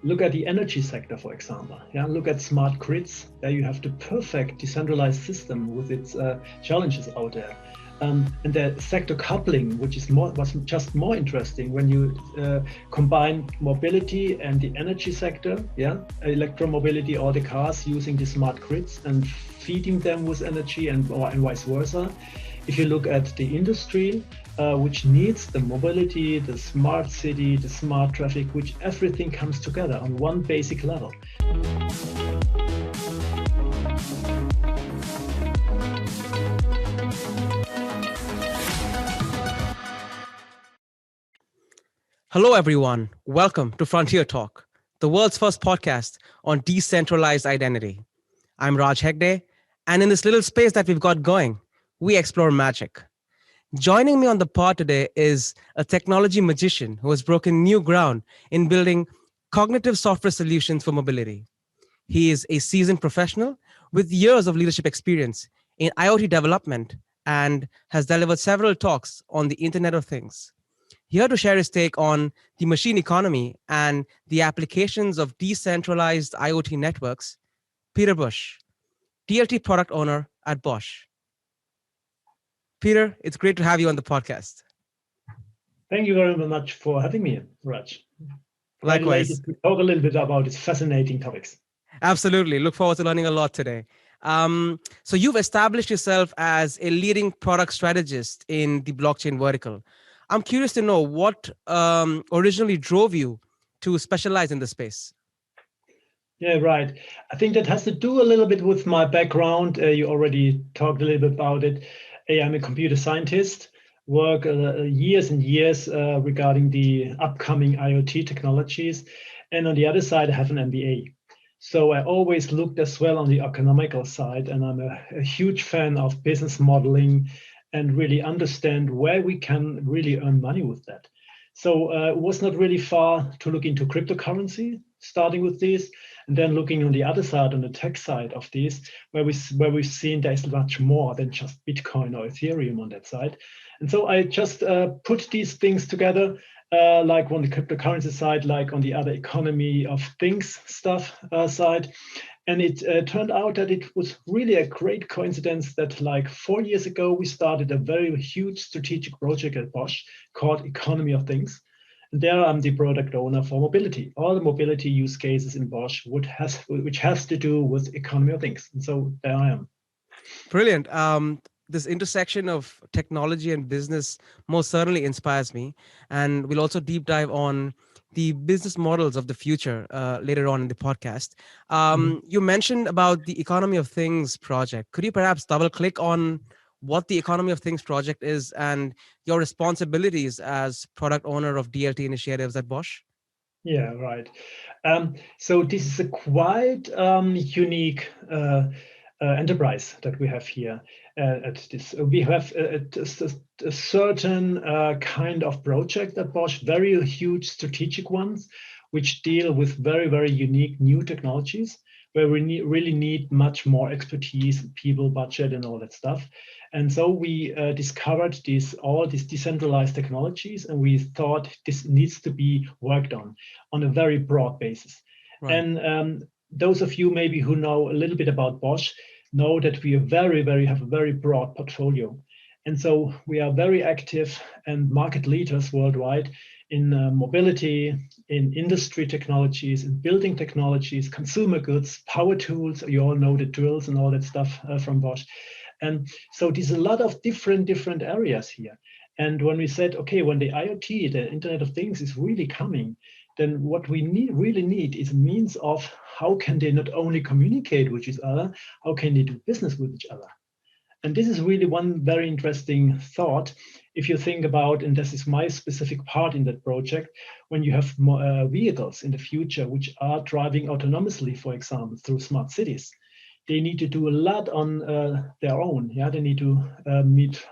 Look at the energy sector, for example. Yeah, look at smart grids. There you have the perfect decentralized system with its challenges out there. And the sector coupling, which is was just more interesting when you combine mobility and the energy sector, yeah, electromobility, all the cars using the smart grids and feeding them with energy and vice versa. If you look at the industry, which needs the mobility, the smart city, the smart traffic, which everything comes together on one basic level. Hello, everyone. Welcome to Frontier Talk, the world's first podcast on decentralized identity. I'm Raj Hegde, and in this little space that we've got going, we explore magic. Joining me on the pod today is a technology magician who has broken new ground in building cognitive software solutions for mobility. He is a seasoned professional with years of leadership experience in IoT development and has delivered several talks on the Internet of Things. Here to share his take on the machine economy and the applications of decentralized IoT networks, Peter Busch, DLT Product Owner at Bosch. Peter, it's great to have you on the podcast. Thank you very much for having me, Raj. Likewise. To talk a little bit about these fascinating topics. Absolutely. Look forward to learning a lot today. So you've established yourself as a leading product strategist in the blockchain vertical. I'm curious to know what originally drove you to specialize in the space. Yeah, right. I think that has to do a little bit with my background. You already talked a little bit about it. I'm a computer scientist, work years and years regarding the upcoming IoT technologies. And on the other side, I have an MBA. So I always looked as well on the economical side, and I'm a huge fan of business modeling and really understand where we can really earn money with that. So it was not really far to look into cryptocurrency, starting with this, and then looking on the other side, on the tech side of this, where we've seen there's much more than just Bitcoin or Ethereum on that side. And so I just put these things together, like on the cryptocurrency side, like on the other economy of things stuff side. And it turned out that it was really a great coincidence that like 4 years ago, we started a very huge strategic project at Bosch called Economy of Things. And there I'm the product owner for mobility, all the mobility use cases in Bosch, which has to do with economy of things. And so there I am. Brilliant. This intersection of technology and business most certainly inspires me. And we'll also deep dive on the business models of the future later on in the podcast. You mentioned about the Economy of Things project. Could you perhaps double click on what the Economy of Things project is and your responsibilities as product owner of DLT initiatives at Bosch? Yeah, right. So this is a quite unique enterprise that we have here at this. We have a certain kind of project at Bosch, very huge strategic ones, which deal with very, very unique new technologies, where we really need much more expertise, people, budget, and all that stuff. And so we discovered all these decentralized technologies, and we thought this needs to be worked on a very broad basis. Right. And those of you maybe who know a little bit about Bosch know that we are have a very broad portfolio. And so we are very active and market leaders worldwide in mobility, in industry technologies, in building technologies, consumer goods, power tools. You all know the drills and all that stuff from Bosch. And so there's a lot of different areas here. And when we said, okay, when the IoT, the Internet of Things is really coming, then what we really need is a means of how can they not only communicate with each other, how can they do business with each other? And this is really one very interesting thought. If you think about, and this is my specific part in that project, when you have vehicles in the future which are driving autonomously, for example, through smart cities, they need to do a lot on their own. Yeah, they need to meet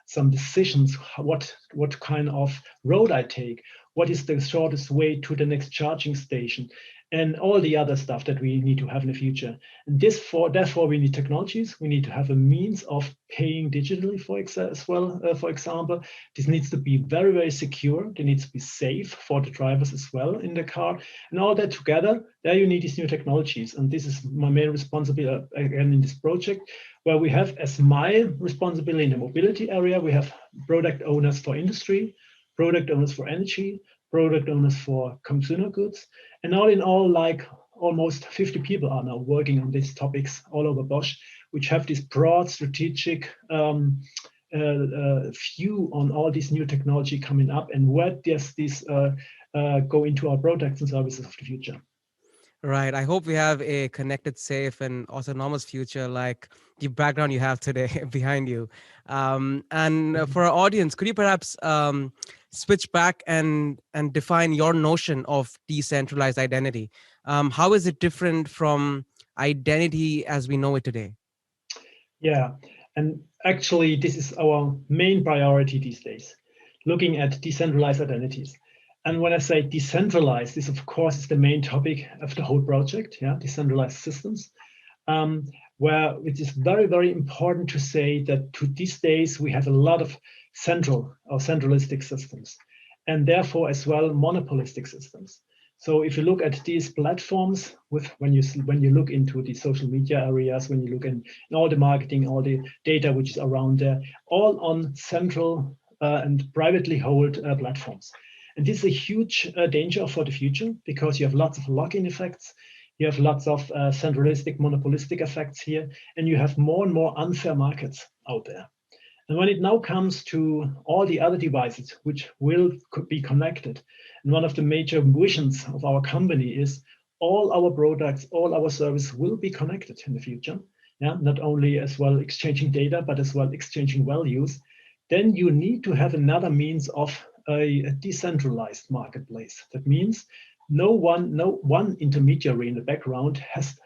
some decisions. What kind of road I take? what is the shortest way to the next charging station, and all the other stuff that we need to have in the future. And therefore, we need technologies. We need to have a means of paying digitally, as well. For example, this needs to be very, very secure. It needs to be safe for the drivers as well in the car, and all that together. There, you need these new technologies, and this is my main responsibility again in this project, where we have as my responsibility in the mobility area. We have product owners for industry, product owners for energy, product owners for consumer goods. And all in all, like almost 50 people are now working on these topics all over Bosch, which have this broad strategic view on all this new technology coming up and where does this go into our products and services of the future. Right. I hope we have a connected, safe, and autonomous future like the background you have today behind you. And for our audience, could you perhaps switch back and define your notion of decentralized identity? How is it different from identity as we know it today? Yeah, and actually, this is our main priority these days, looking at decentralized identities. And when I say decentralized, this of course is the main topic of the whole project, yeah, decentralized systems, where it is very, very important to say that to these days we have a lot of central or centralistic systems, and therefore as well monopolistic systems. So if you look at these platforms, when you look into the social media areas, when you look in all the marketing, all the data which is around there, all on central and privately held platforms. And this is a huge danger for the future because you have lots of lock-in effects. You have lots of centralistic, monopolistic effects here, and you have more and more unfair markets out there. And when it now comes to all the other devices which could be connected, and one of the major visions of our company is all our products, all our services will be connected in the future. Yeah, not only as well exchanging data, but as well exchanging values. Then you need to have another means of a decentralized marketplace. That means no one intermediary in the background has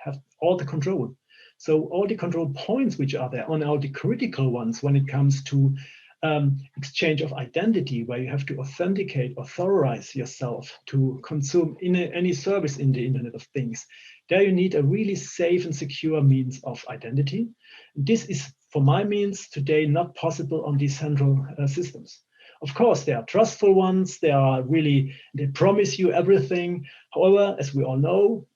all the control. So all the control points which are there, on all the critical ones when it comes to exchange of identity, where you have to authenticate, authorize yourself to consume any service in the Internet of Things. There you need a really safe and secure means of identity. This is, for my means, today not possible on these central systems. Of course, there are trustful ones. They promise you everything. However, as we all know,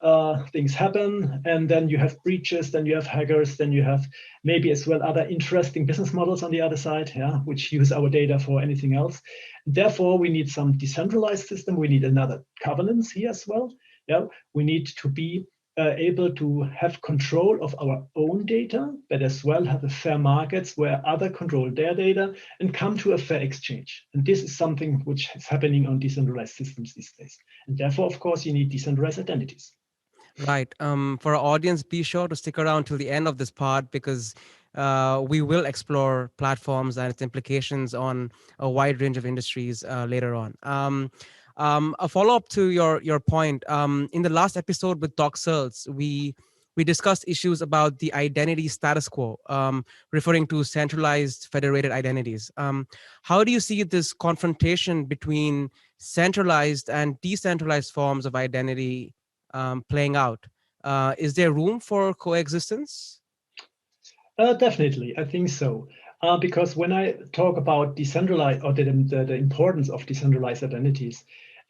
things happen, and then you have breaches, then you have hackers, then you have maybe as well other interesting business models on the other side, yeah, which use our data for anything else. Therefore, we need some decentralized system. We need another governance here as well. Yeah, we need to be able to have control of our own data, but as well have a fair markets where other control their data and come to a fair exchange. And this is something which is happening on decentralized systems these days. And therefore, of course, you need decentralized identities. Right. For our audience, be sure to stick around till the end of this part because we will explore platforms and its implications on a wide range of industries later on. A follow-up to your point, in the last episode with Doc Searles, we discussed issues about the identity status quo, referring to centralized federated identities. How do you see this confrontation between centralized and decentralized forms of identity playing out? Is there room for coexistence? Definitely, I think so. Because when I talk about decentralized or the importance of decentralized identities,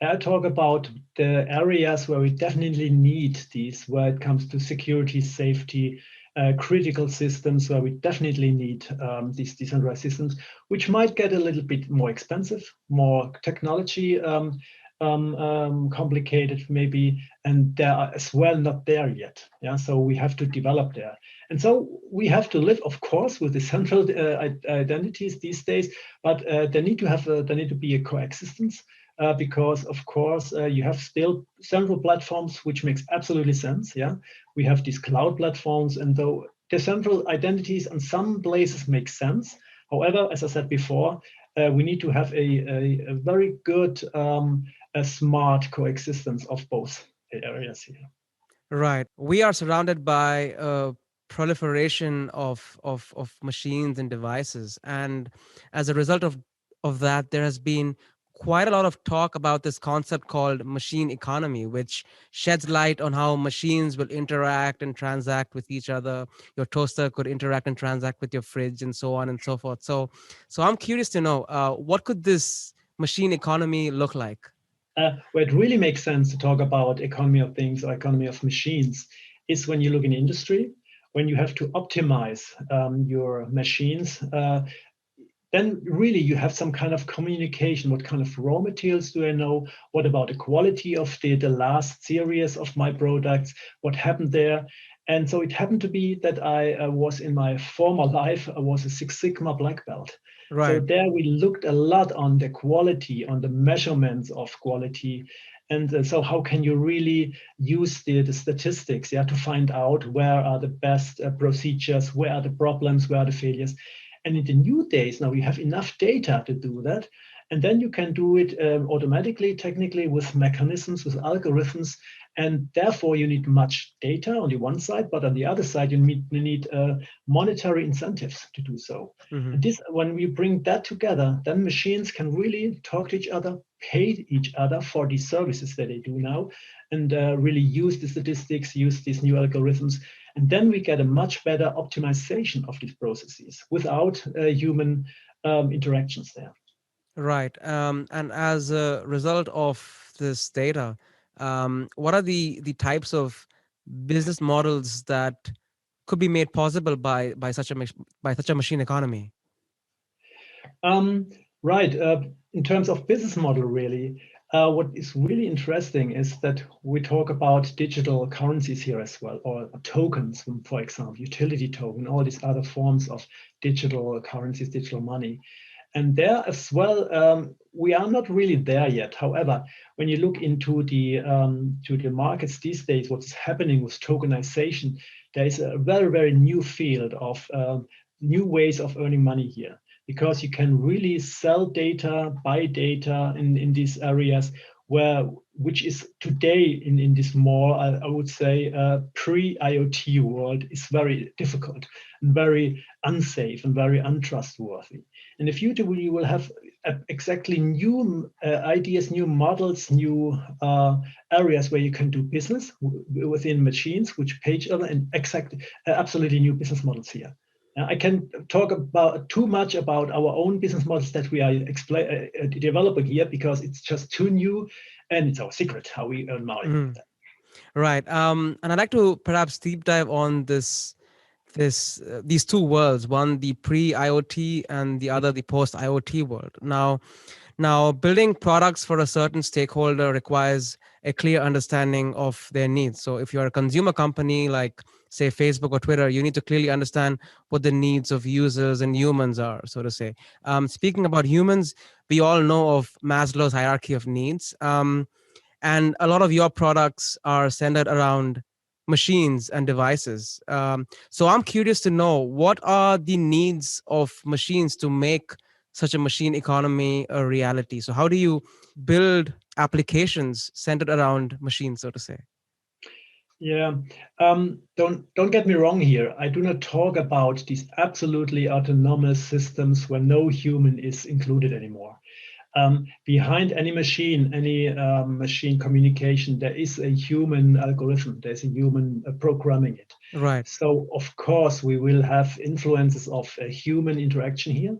I talk about the areas where we definitely need these, where it comes to security, safety, critical systems, where we definitely need these decentralized systems, which might get a little bit more expensive, more technology complicated maybe, and they are as well not there yet. Yeah, so we have to develop there. And so we have to live, of course, with the central identities these days, but there need to be a coexistence. Because of course you have still central platforms, which makes absolutely sense. Yeah, we have these cloud platforms, and though the central identities in some places make sense. However, as I said before, we need to have a very good, a smart coexistence of both areas here. Right. We are surrounded by a proliferation of machines and devices, and as a result of that, there has been quite a lot of talk about this concept called machine economy, which sheds light on how machines will interact and transact with each other. Your toaster could interact and transact with your fridge, and so on and so forth. So I'm curious to know, what could this machine economy look like? Where it really makes sense to talk about economy of things or economy of machines is when you look in industry, when you have to optimize your machines. Then really you have some kind of communication. What kind of raw materials do I know? What about the quality of the last series of my products? What happened there? And so it happened to be that I was in my former life, I was a Six Sigma black belt. So Right. there we looked a lot on the quality, on the measurements of quality. And so how can you really use the statistics, to find out where are the best procedures, where are the problems, where are the failures. And in the new days, now you have enough data to do that. And then you can do it automatically, technically, with mechanisms, with algorithms. And therefore, you need much data on the one side, but on the other side, you need monetary incentives to do so. Mm-hmm. And this, when we bring that together, then machines can really talk to each other, pay each other for these services that they do now, and really use the statistics, use these new algorithms. And then we get a much better optimization of these processes without human interactions there. Right. And as a result of this data, what are the types of business models that could be made possible by such a machine economy? Um, right. In terms of business model, really, what is really interesting is that we talk about digital currencies here as well, or tokens, for example, utility token, all these other forms of digital currencies, digital money. And there as well, we are not really there yet. However, when you look into the markets these days, what's happening with tokenization, there is a very, very new field of new ways of earning money here, because you can really sell data, buy data in these areas which is today in this more, I would say, pre-IoT world is very difficult and very unsafe and very untrustworthy. In the future, we will have exactly new ideas, new models, new areas where you can do business within machines, which pay each other, and absolutely new business models here. I can talk about too much about our own business models that we are developing here, because it's just too new, and it's our secret how we earn money. Mhm. Right. And I'd like to perhaps deep dive on these two worlds, one the pre-IoT and the other the post-IoT world. Now, building products for a certain stakeholder requires a clear understanding of their needs. So if you're a consumer company like, say, Facebook or Twitter, you need to clearly understand what the needs of users and humans are, so to say. Speaking about humans, we all know of Maslow's hierarchy of needs. And a lot of your products are centered around machines and devices. So I'm curious to know, what are the needs of machines to make such a machine economy a reality? So how do you build applications centered around machines, so to say? Yeah, don't get me wrong here. I do not talk about these absolutely autonomous systems where no human is included anymore. Behind any machine communication, there is a human algorithm. There's a human programming it. Right. So of course we will have influences of human interaction here,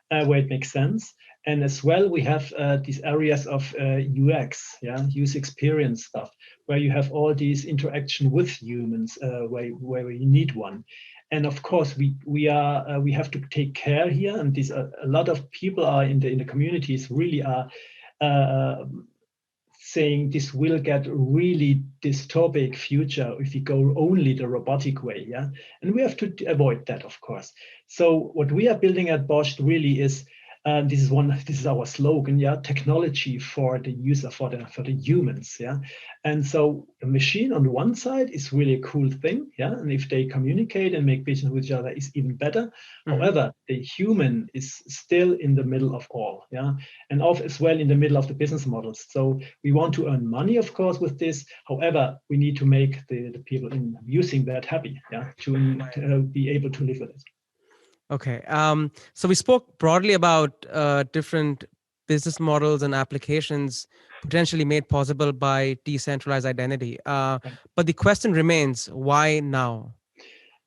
where it makes sense. And as well, we have these areas of UX, user experience stuff, where you have all these interaction with humans, where we need one. And of course, we have to take care here, and these a lot of people are in the communities really are saying this will get really dystopic future if we go only the robotic way, and we have to avoid that, of course. So what we are building at Bosch really is, this is our slogan, technology for the user, for the humans, and so the machine on the one side is really a cool thing, and if they communicate and make business with each other is even better. Mm-hmm. However, the human is still in the middle of all, and as well in the middle of the business models. So we want to earn money, of course, with this. However, we need to make the people in using that happy, to be able to live with it. Okay. So we spoke broadly about different business models and applications potentially made possible by decentralized identity. But the question remains, why now?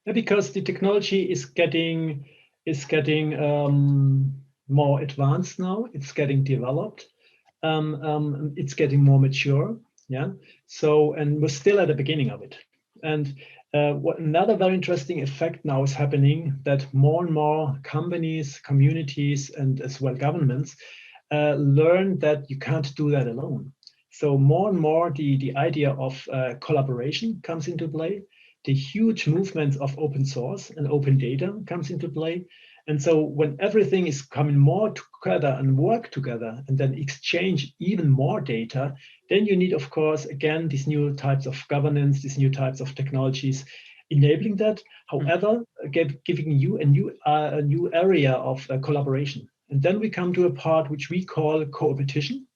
Because the technology is getting more advanced now. It's getting developed. It's getting more mature. Yeah. So, and we're still at the beginning of it. And what another very interesting effect now is happening, that more and more companies, communities, and as well governments learn that you can't do that alone. So more and more the idea of collaboration comes into play. The huge movements of open source and open data comes into play. And so when everything is coming more together and work together and then exchange even more data, then you need, of course, again, these new types of governance, these new types of technologies enabling that. However, giving you a new area of collaboration. And then we come to a part which we call co-opetition.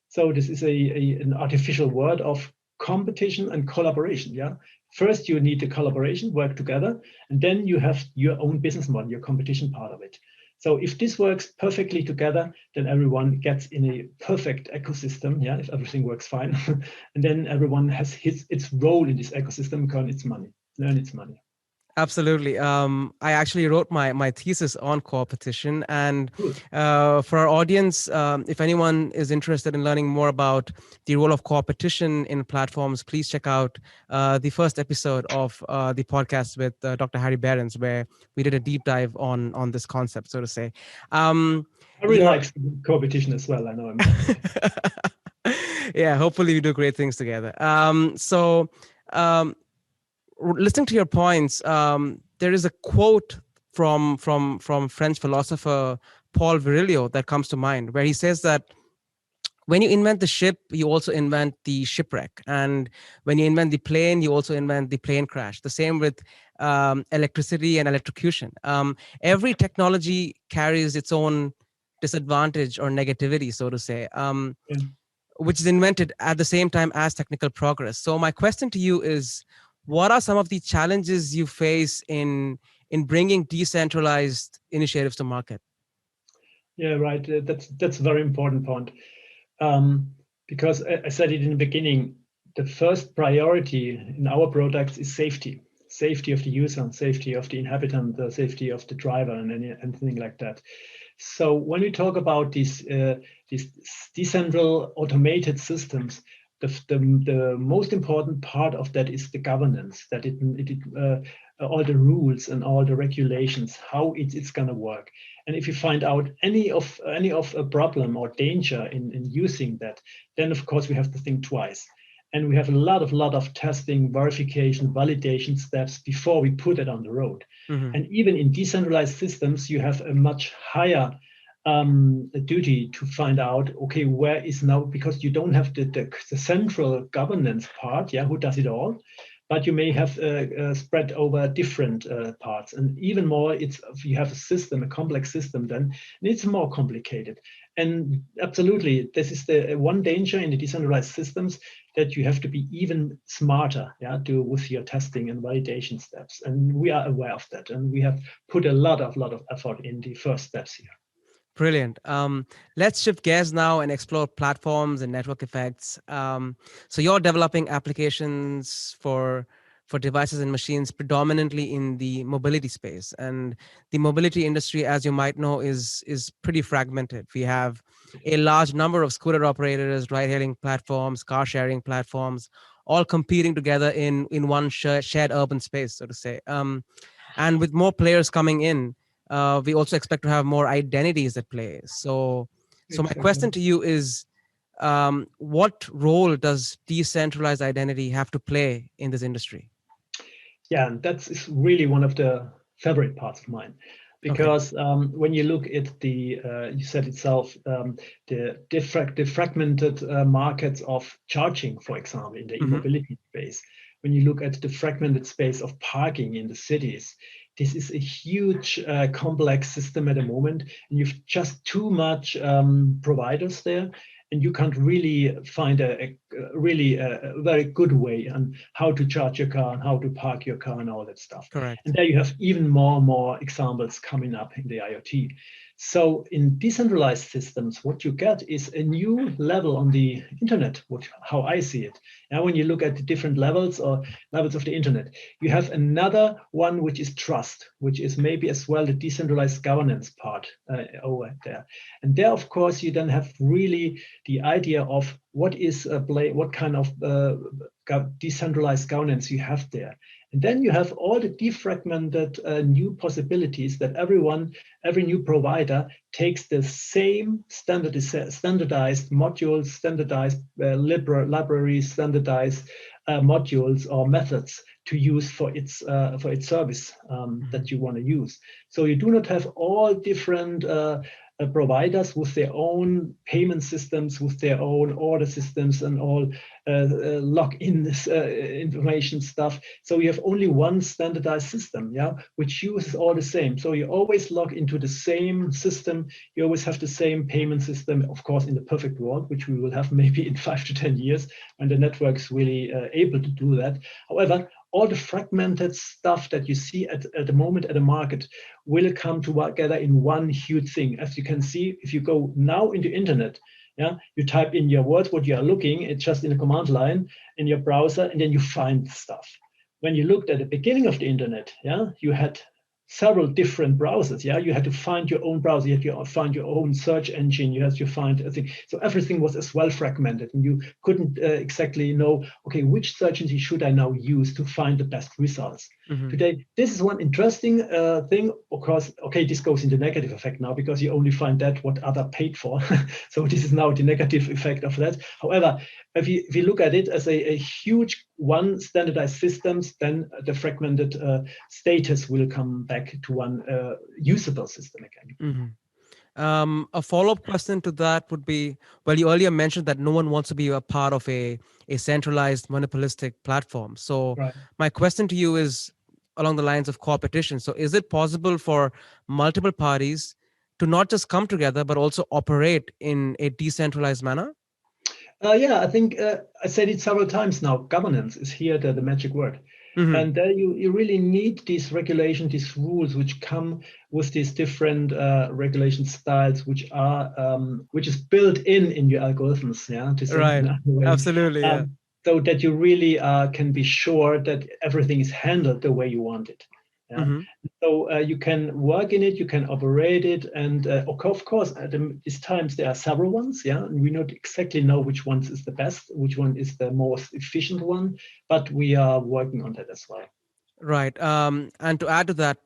So this is an artificial word of competition and collaboration. Yeah. First, you need the collaboration, work together, and then you have your own business model, your competition part of it. So if this works perfectly together, then everyone gets in a perfect ecosystem. Yeah, if everything works fine, and then everyone has its role in this ecosystem, earn its money. Absolutely. I actually wrote my thesis on competition, and Cool. for our audience, if anyone is interested in learning more about the role of competition in platforms, please check out the first episode of the podcast with Dr. Harry Behrens, where we did a deep dive on this concept, so to say. Harry likes competition as well. I know him. Yeah, hopefully we do great things together. Listening to your points, there is a quote from French philosopher Paul Virilio that comes to mind, where he says that when you invent the ship, you also invent the shipwreck, and when you invent the plane, you also invent the plane crash. The same with electricity and electrocution. Every technology carries its own disadvantage or negativity, so to say. Yeah. Which is invented at the same time as technical progress. So my question to you is, what are some of the challenges you face in bringing decentralized initiatives to market? Yeah, right. That's a very important point. Because I said it in the beginning, the first priority in our products is safety. Safety of the user, safety of the inhabitant, the safety of the driver, and anything like that. So when we talk about these decentral automated systems, the most important part of that is the governance, that all the rules and all the regulations, how it's going to work. And if you find out any of a problem or danger in using that, then of course we have to think twice. And we have a lot of testing, verification, validation steps before we put it on the road. Mm-hmm. And even in decentralized systems, you have a much higher duty to find out, okay, where is now, because you don't have the central governance part, yeah, who does it all, but you may have spread over different parts. And even more, if you have a system, a complex system, then it's more complicated. And absolutely, this is the one danger in the decentralized systems, that you have to be even smarter, yeah, with your testing and validation steps. And we are aware of that, and we have put a lot of effort in the first steps here. Brilliant. Let's shift gears now and explore platforms and network effects. So you're developing applications for devices and machines predominantly in the mobility space, and the mobility industry, as you might know, is pretty fragmented. We have a large number of scooter operators, ride-hailing platforms, car-sharing platforms, all competing together in one shared urban space, so to say. And with more players coming in, we also expect to have more identities at play. So my question to you is, what role does decentralized identity have to play in this industry? Yeah, that's really one of the favorite parts of mine, because when you look at you said itself, the fragmented markets of charging, for example, in the e-mobility space, when you look at the fragmented space of parking in the cities, this is a huge complex system at the moment, and you've just too much providers there, and you can't really find a very good way on how to charge your car and how to park your car and all that stuff. Correct. And there you have even more and more examples coming up in the IoT. So in decentralized systems, what you get is a new level on the internet, how I see it. Now, when you look at the different levels or levels of the internet, you have another one, which is trust, which is maybe as well the decentralized governance part over there. And there, of course, you then have really the idea of what kind of decentralized governance you have there. And then you have all the defragmented new possibilities that every new provider takes the same standardized modules, standardized libraries, standardized modules or methods to use for its service that you want to use. So you do not have all different providers with their own payment systems, with their own order systems and all login information stuff. So you have only one standardized system, which uses all the same. So you always log into the same system. You always have the same payment system, of course, in the perfect world, which we will have maybe in 5 to 10 years when the network's really able to do that. However, all the fragmented stuff that you see at the moment at the market will come together in one huge thing. As you can see, if you go now into internet, you type in your words, what you are looking, it's just in a command line in your browser, and then you find stuff. When you looked at the beginning of the internet, you had several different browsers. You had to find your own browser, you had to find your own search engine, you had to find a thing. So everything was as well fragmented, and you couldn't exactly know, okay, which search engine should I now use to find the best results? Mm-hmm. Today, this is one interesting thing. Of course, okay, this goes into negative effect now because you only find that what other paid for. So this is now the negative effect of that. However, if you look at it as a huge one standardized systems, then the fragmented status will come back to one usable system again. Mm-hmm. A follow-up question to that would be, well, you earlier mentioned that no one wants to be a part of a centralized monopolistic platform. So right. My question to you is along the lines of competition. So is it possible for multiple parties to not just come together, but also operate in a decentralized manner? I think I said it several times now. Governance is here the magic word. Mm-hmm. And there you really need these regulations, these rules, which come with these different regulation styles, which is built in your algorithms. Right. Absolutely. Yeah. So that you really can be sure that everything is handled the way you want it. Yeah. Mm-hmm. So you can work in it, you can operate it, and of course, at these times there are several ones, and we don't exactly know which one is the best, which one is the most efficient one, but we are working on that as well. Right. And to add to that,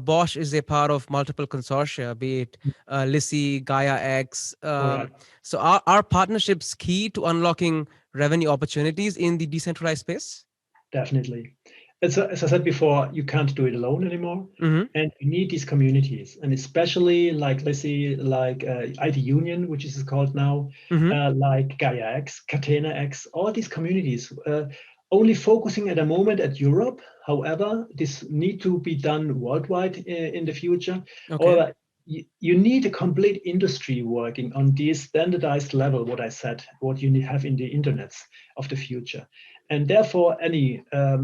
Bosch is a part of multiple consortia, be it LISI, Gaia X. So are partnerships key to unlocking revenue opportunities in the decentralized space? Definitely. As I said before, you can't do it alone anymore, mm-hmm. and you need these communities, and especially like LISI, like ID Union, which is called now, mm-hmm. Like Gaia X, Catena X, all these communities. Only focusing at the moment at Europe. However, this need to be done worldwide in the future. Okay. However, you need a complete industry working on this standardized level, what I said, what you have in the internets of the future. And therefore, any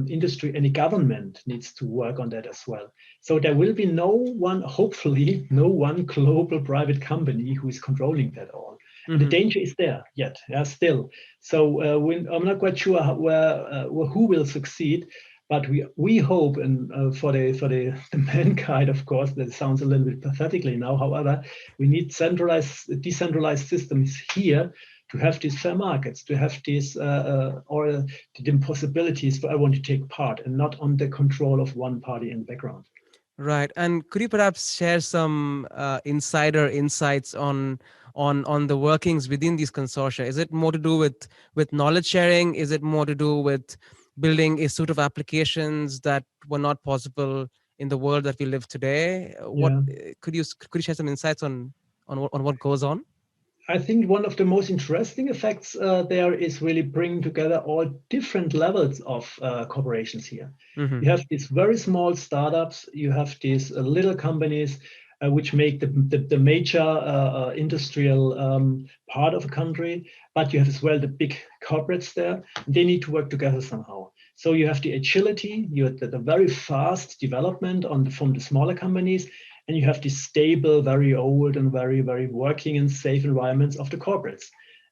industry, any government needs to work on that as well. So there will be hopefully no one global private company who is controlling that all. Mm-hmm. The danger is there yet, still. So I'm not quite sure who will succeed, but we hope, and for the mankind, of course, that sounds a little bit pathetically now. However, we need decentralized systems here to have these fair markets, to have these or the possibilities for everyone to take part, and not on the control of one party in the background. Right. And could you perhaps share some insider insights on the workings within these consortia? Is it more to do with knowledge sharing? Is it more to do with building a suite of applications that were not possible in the world that we live today? Could you share some insights on what goes on? I think one of the most interesting effects there is really bringing together all different levels of corporations here. Mm-hmm. You have these very small startups, you have these little companies which make the major industrial part of a country, but you have as well the big corporates there. They need to work together somehow. So you have the agility, you have the very fast development from the smaller companies, and you have these stable, very old and very, very working and safe environments of the corporates.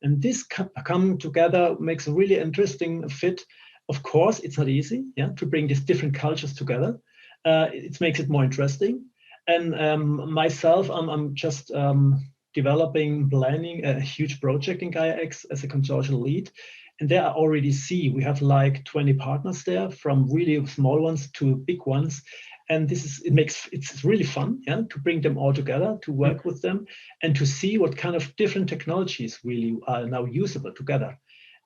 And this come together makes a really interesting fit. Of course, it's not easy, to bring these different cultures together. It makes it more interesting. And myself, I'm just planning a huge project in GaiaX as a consortium lead. And there I already see we have like 20 partners there, from really small ones to big ones. And it's really fun, to bring them all together, to work with them, and to see what kind of different technologies really are now usable together.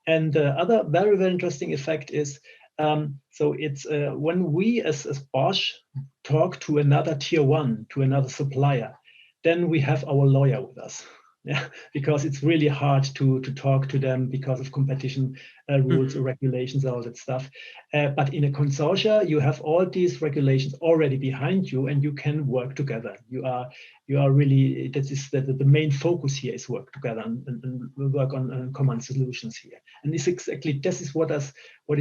And the other very, very interesting effect is, so it's when we as Bosch talk to another tier one, to another supplier, then we have our lawyer with us. Because it's really hard to talk to them because of competition rules or regulations, all that stuff. But in a consortia, you have all these regulations already behind you, and you can work together. You are really, that is the main focus here, is work together and work on common solutions here. And this is what is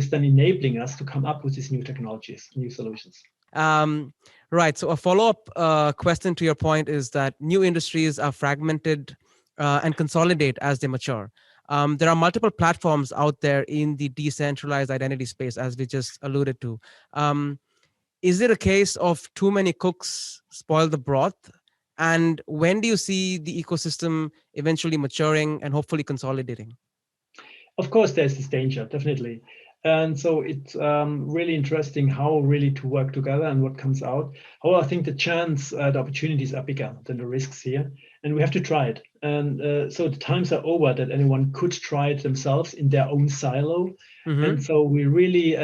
then enabling us to come up with these new technologies, new solutions. Right. So a follow-up question to your point is that new industries are fragmented and consolidate as they mature. There are multiple platforms out there in the decentralized identity space, as we just alluded to. Is it a case of too many cooks spoil the broth? And when do you see the ecosystem eventually maturing and hopefully consolidating? Of course, there's this danger, definitely. And so it's really interesting how really to work together and what comes out. However, I think the opportunities are bigger than the risks here, and we have to try it. And so the times are over that anyone could try it themselves in their own silo. And so we really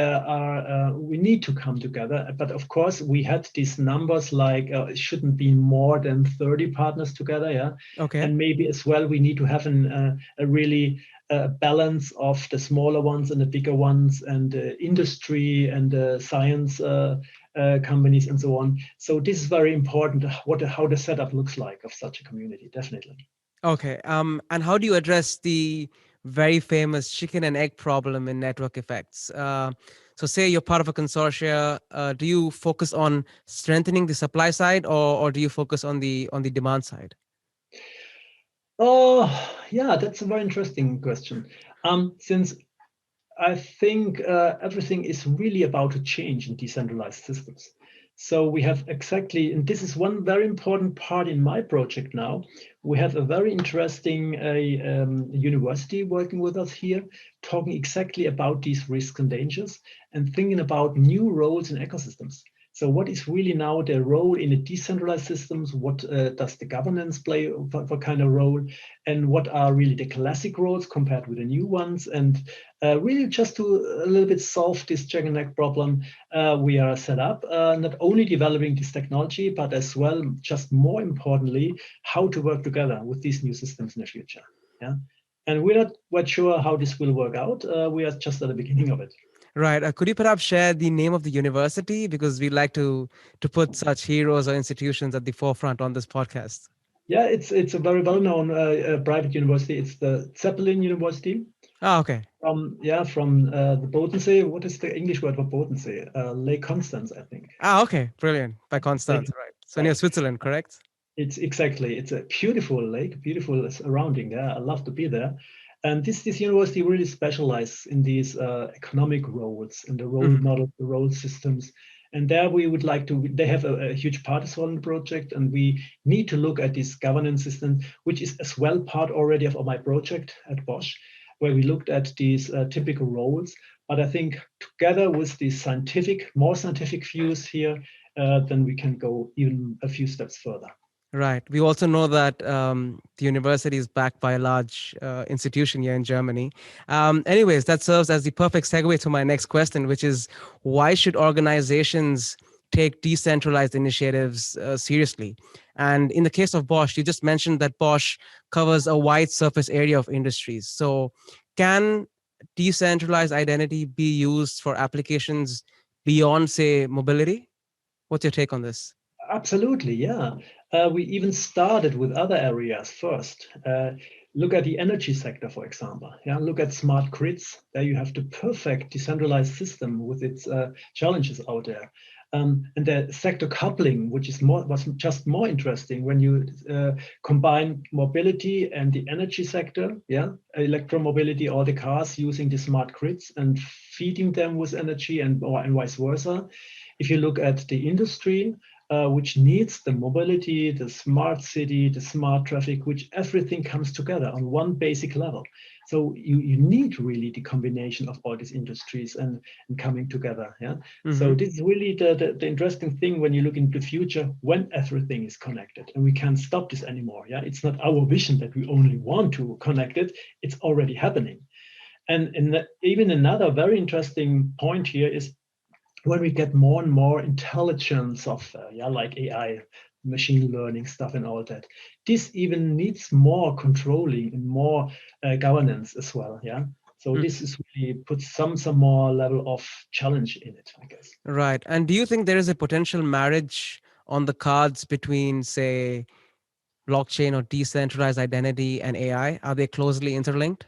we need to come together. But of course, we had these numbers like it shouldn't be more than 30 partners together. Okay. And maybe as well, we need to have a really balance of the smaller ones and the bigger ones, and industry and science companies and so on. So this is very important, how the setup looks like of such a community, definitely. Okay. And how do you address the very famous chicken and egg problem in network effects? So say you're part of a consortia, do you focus on strengthening the supply side, or do you focus on the demand side? Oh, yeah, that's a very interesting question. Since I think everything is really about to change in decentralized systems. So we have exactly, and this is one very important part in my project now. We have a very interesting university working with us here, talking exactly about these risks and dangers and thinking about new roles in ecosystems. So what is really now the role in a decentralized systems? What does the governance play for kind of role? And what are really the classic roles compared with the new ones? And really just to a little bit solve this chicken and egg problem, we are set up not only developing this technology, but as well, just more importantly, how to work together with these new systems in the future. Yeah. And we're not quite sure how this will work out. We are just at the beginning of it. Right. Could you perhaps share the name of the university? Because we like to put such heroes or institutions at the forefront on this podcast. Yeah, it's a very well-known private university. It's the Zeppelin University. Ah, okay. From the Bodensee. What is the English word for Bodensee? Lake Constance, I think. Ah, okay. Brilliant. By Constance, right. So near Switzerland, correct? It's a beautiful lake, beautiful surrounding there. I love to be there. And this university really specializes in these economic roles and the role model, the role systems. And there we would like to, they have a huge part as well in the project, and we need to look at this governance system, which is as well part already of my project at Bosch, where we looked at these typical roles. But I think together with these more scientific views here, then we can go even a few steps further. Right. We also know that the university is backed by a large institution here in Germany. Anyways, that serves as the perfect segue to my next question, which is, why should organizations take decentralized initiatives seriously? And in the case of Bosch, you just mentioned that Bosch covers a wide surface area of industries. So can decentralized identity be used for applications beyond, say, mobility? What's your take on this? Absolutely, yeah. We even started with other areas first. Look at the energy sector, for example. Yeah, look at smart grids. There you have the perfect decentralized system with its challenges out there. And the sector coupling, which is was just more interesting when you combine mobility and the energy sector, yeah, electromobility, all the cars using the smart grids and feeding them with energy, and vice versa. If you look at the industry, which needs the mobility, the smart city, the smart traffic, which everything comes together on one basic level. So you need really the combination of all these industries and coming together. Yeah. Mm-hmm. So this is really the interesting thing when you look into the future, when everything is connected, and we can't stop this anymore. Yeah. It's not our vision that we only want to connect it. It's already happening. And even another very interesting point here is when we get more and more intelligent software, yeah, like AI, machine learning stuff and all that, this even needs more controlling and more governance as well, yeah. So this is really puts some more level of challenge in it, I guess. Right. And do you think there is a potential marriage on the cards between, say, blockchain or decentralized identity and AI? Are they closely interlinked?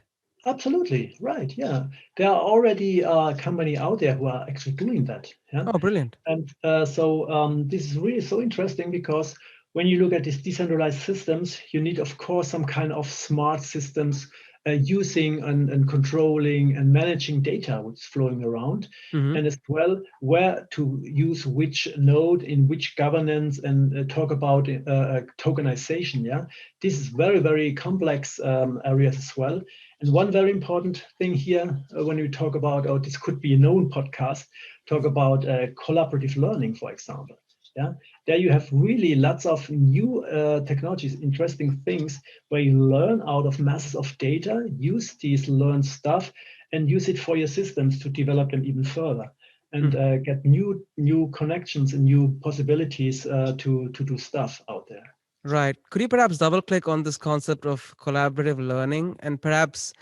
Absolutely, right, yeah. There are already a company out there who are actually doing that. Yeah? Oh, brilliant. And so this is really so interesting because when you look at these decentralized systems, you need, of course, some kind of smart systems using and controlling and managing data which is flowing around, and as well where to use which node in which governance, and talk about tokenization. Yeah, this is very, very complex areas as well. And one very important thing here, when we talk about, oh, this could be a known podcast, talk about collaborative learning, for example. Yeah, there you have really lots of new technologies, interesting things where you learn out of masses of data, use these learned stuff, and use it for your systems to develop them even further, and get new connections and new possibilities to do stuff out there. Right. Could you perhaps double click on this concept of collaborative learning, and perhaps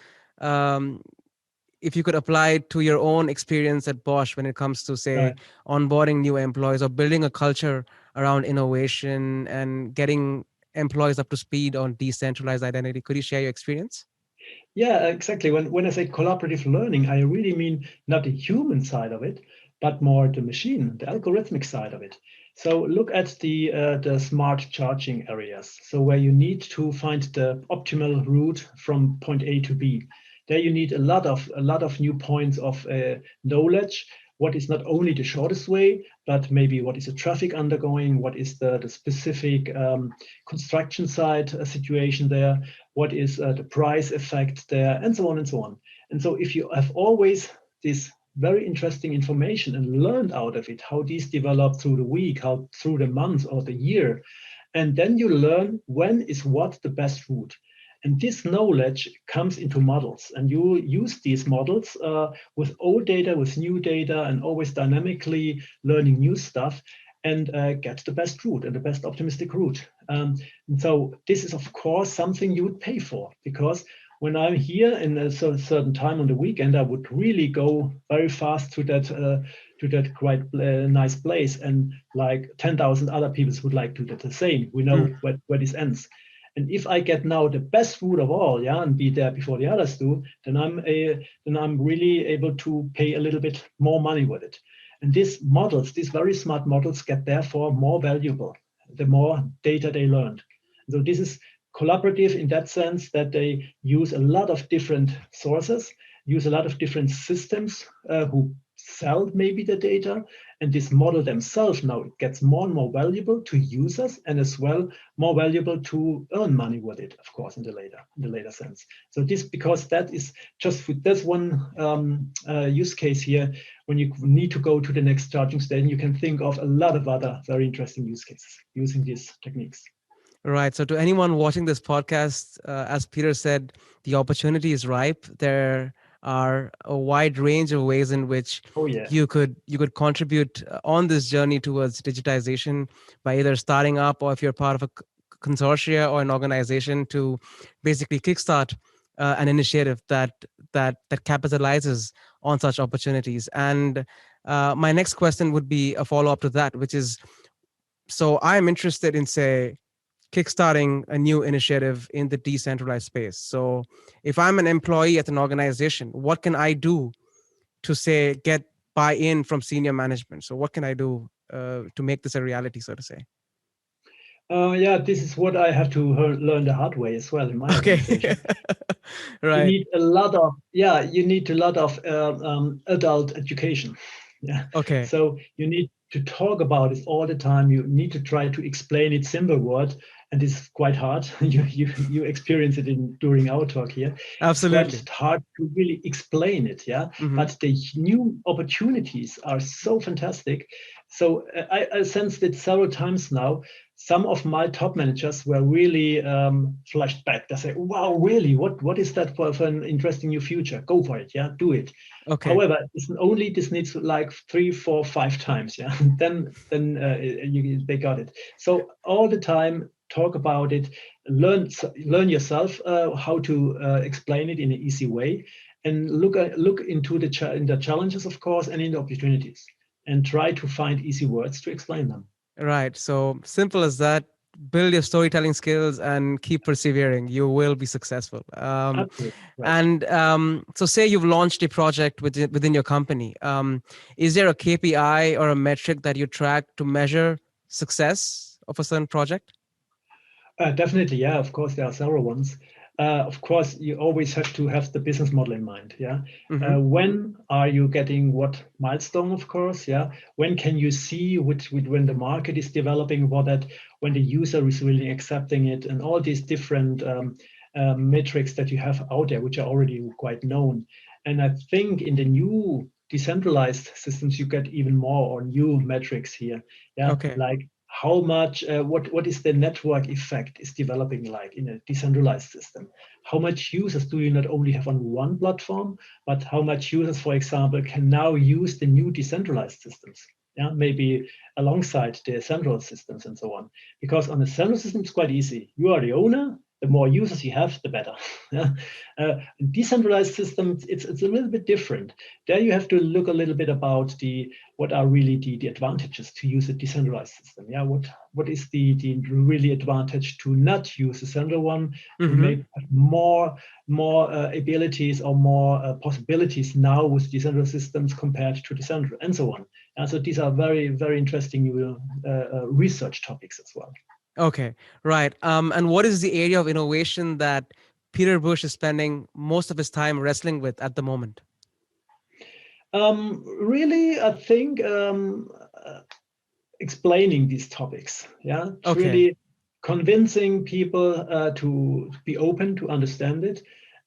if you could apply it to your own experience at Bosch when it comes to, say, onboarding new employees or building a culture around innovation and getting employees up to speed on decentralized identity? Could you share your experience? Yeah, exactly. When I say collaborative learning, I really mean not the human side of it, but more the machine, the algorithmic side of it. So look at the smart charging areas. So where you need to find the optimal route from point A to B. There you need a lot of new points of knowledge. What is not only the shortest way, but maybe what is the traffic undergoing, what is the specific construction site situation there, what is the price effect there, and so on and so on. And so if you have always this very interesting information and learned out of it, how these develop through the week, how through the month or the year, and then you learn when is what the best route. And this knowledge comes into models, and you use these models with old data, with new data, and always dynamically learning new stuff, and get the best route and the best optimistic route. And so this is, of course, something you would pay for, because when I'm here in a certain time on the weekend, I would really go very fast to that quite nice place, and like 10,000 other people would like to do the same. We know where this ends. And if I get now the best route of all, yeah, and be there before the others do, then I'm really able to pay a little bit more money with it. And these models, these very smart models, get therefore more valuable the more data they learned. So this is collaborative in that sense that they use a lot of different sources, use a lot of different systems who sell maybe the data, and this model themselves now it gets more and more valuable to users, and as well more valuable to earn money with it, of course, in the later sense. So this, because that is just with this one use case here, when you need to go to the next charging station, you can think of a lot of other very interesting use cases using these techniques. Right. So to anyone watching this podcast, as Peter said, the opportunity is ripe. There are a wide range of ways in which you could contribute on this journey towards digitization by either starting up, or if you're part of a consortia or an organization, to basically kickstart an initiative that capitalizes on such opportunities. And my next question would be a follow-up to that, which is, so I'm interested in, say, kickstarting a new initiative in the decentralized space. So if I'm an employee at an organization, what can I do to, say, get buy-in from senior management? So what can I do to make this a reality, so to say? Yeah, this is what I have to learn the hard way as well in my Okay. organization. You Right. need a lot of you need a lot of adult education. Yeah, Okay. so you need to talk about it all the time. You need to try to explain it simple word, and it's quite hard. You experience it during our talk here. It's quite Absolutely. hard to really explain it. Yeah, Hmm. but the new opportunities are so fantastic. So I sensed it several times now. Some of my top managers were really flashed back. They say, "Wow, really? What is that for an interesting new future? Go for it, yeah, do it." Okay. However, it's only this needs like 3, 4, 5 times, yeah. They got it. So all the time, talk about it, learn yourself how to explain it in an easy way, and look into in the challenges, of course, and in the opportunities, and try to find easy words to explain them. Right. So simple as that. Build your storytelling skills and keep persevering. You will be successful. Absolutely right. And so, say you've launched a project within your company. Is there a KPI or a metric that you track to measure success of a certain project? Definitely, yeah. Of course, there are several ones. Of course, you always have to have the business model in mind. Yeah. Mm-hmm. When are you getting what milestone? Of course, yeah. When can you see when the market is developing for that? When the user is really accepting it, and all these different metrics that you have out there, which are already quite known. And I think in the new decentralized systems, you get even more or new metrics here. Yeah, Okay. like how much what is the network effect is developing like in a decentralized system. How much users do you not only have on one platform, but how much users, for example, can now use the new decentralized systems, yeah, maybe alongside the central systems and so on. Because on the central system it's quite easy. You are the owner, the more users you have, the better. Yeah. Decentralized systems, it's a little bit different. There you have to look a little bit about what are really the advantages to use a decentralized system. Yeah, what is the really advantage to not use a central one, to Mm-hmm. make more abilities or more possibilities now with decentralized systems compared to decentral, and so on. And so these are very, very interesting new research topics as well. Okay. Right. And what is the area of innovation that Peter Busch is spending most of his time wrestling with at the moment? Really, I think explaining these topics, yeah, Okay. really convincing people to be open to understand it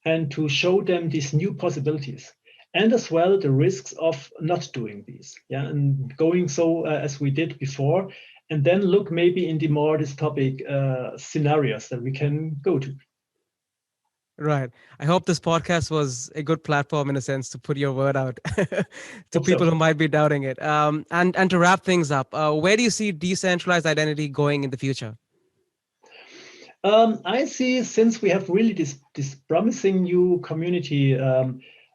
and to show them these new possibilities, and as well the risks of not doing these, yeah, and going so as we did before, and then look maybe in the more dystopic scenarios that we can go to. Right. I hope this podcast was a good platform in a sense to put your word out to Hope so. people who might be doubting it. And to wrap things up, where do you see decentralized identity going in the future? I see, since we have really this promising new community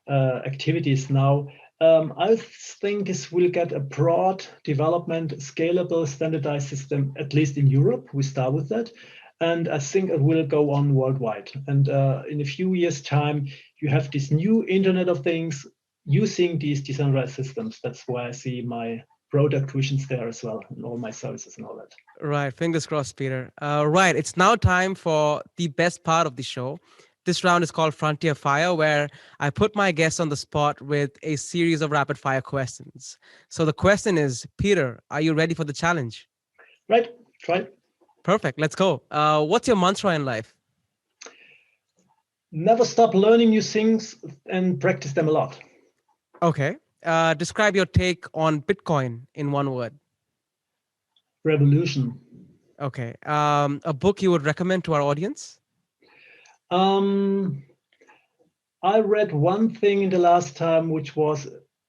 activities now, I think this will get a broad development, scalable, standardized system, at least in Europe. We start with that. And I think it will go on worldwide. And in a few years' time, you have this new Internet of Things using these decentralized systems. That's where I see my product visions there as well, and all my services and all that. Right. Fingers crossed, Peter. Right. It's now time for the best part of the show. This round is called Frontier Fire, where I put my guests on the spot with a series of rapid fire questions. So the question is, Peter, are you ready for the challenge? Right? Try. Perfect. Let's go. What's your mantra in life? Never stop learning new things and practice them a lot. Okay. Describe your take on Bitcoin in one word. Revolution. Okay. A book you would recommend to our audience? Um, I read one thing in the last time, which was,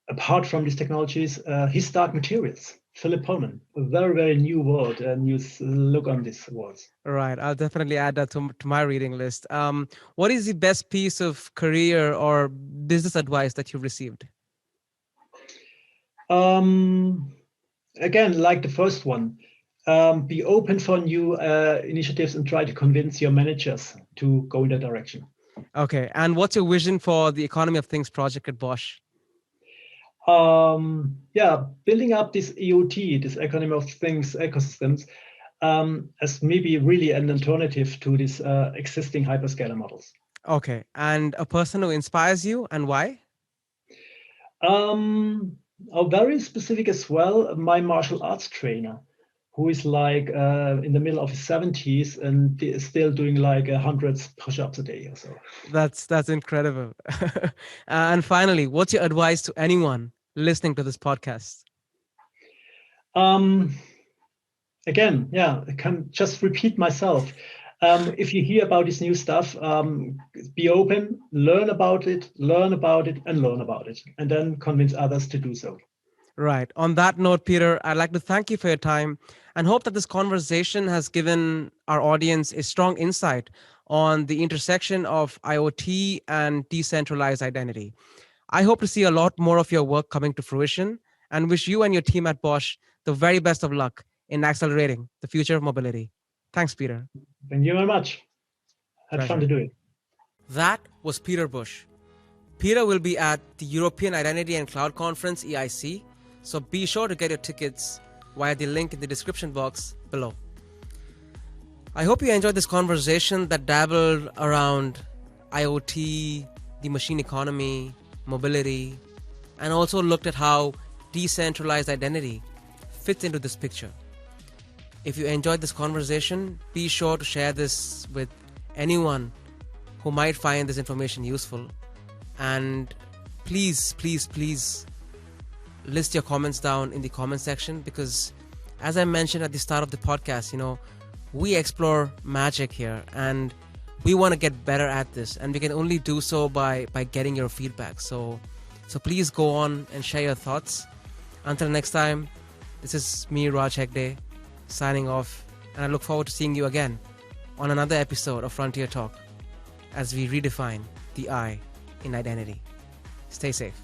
apart from these technologies, His Dark Materials. Philip Pullman, a very, very new world, and you look on these words. Right. I'll definitely add that to my reading list. What is the best piece of career or business advice that you've received? Um, Again, like the first one, be open for new initiatives and try to convince your managers to go in that direction. Okay. And what's your vision for the Economy of Things project at Bosch? Building up this EOT, this economy of things ecosystems, as maybe really an alternative to these existing hyperscaler models. Okay. And a person who inspires you and why? Very specific as well, my martial arts trainer, who is like in the middle of his 70s and is still doing like hundreds push-ups a day or so. That's incredible. And finally, what's your advice to anyone listening to this podcast? Again, I can just repeat myself. If you hear about this new stuff, be open, learn about it, and learn about it, and then convince others to do so. Right. On that note, Peter, I'd like to thank you for your time and hope that this conversation has given our audience a strong insight on the intersection of IoT and decentralized identity. I hope to see a lot more of your work coming to fruition and wish you and your team at Bosch the very best of luck in accelerating the future of mobility. Thanks, Peter. Thank you very much. Had fun to do it. That was Peter Busch. Peter will be at the European Identity and Cloud Conference, EIC, so be sure to get your tickets via the link in the description box below. I hope you enjoyed this conversation that dabbled around IoT, the machine economy, mobility, and also looked at how decentralized identity fits into this picture. If you enjoyed this conversation, be sure to share this with anyone who might find this information useful. And please list your comments down in the comment section, because as I mentioned at the start of the podcast, we explore magic here and we want to get better at this, and we can only do so by getting your feedback. So please go on and share your thoughts. Until next time, this is me, Raj Hegde, signing off, and I look forward to seeing you again on another episode of Frontier Talk as we redefine the I in identity. Stay safe.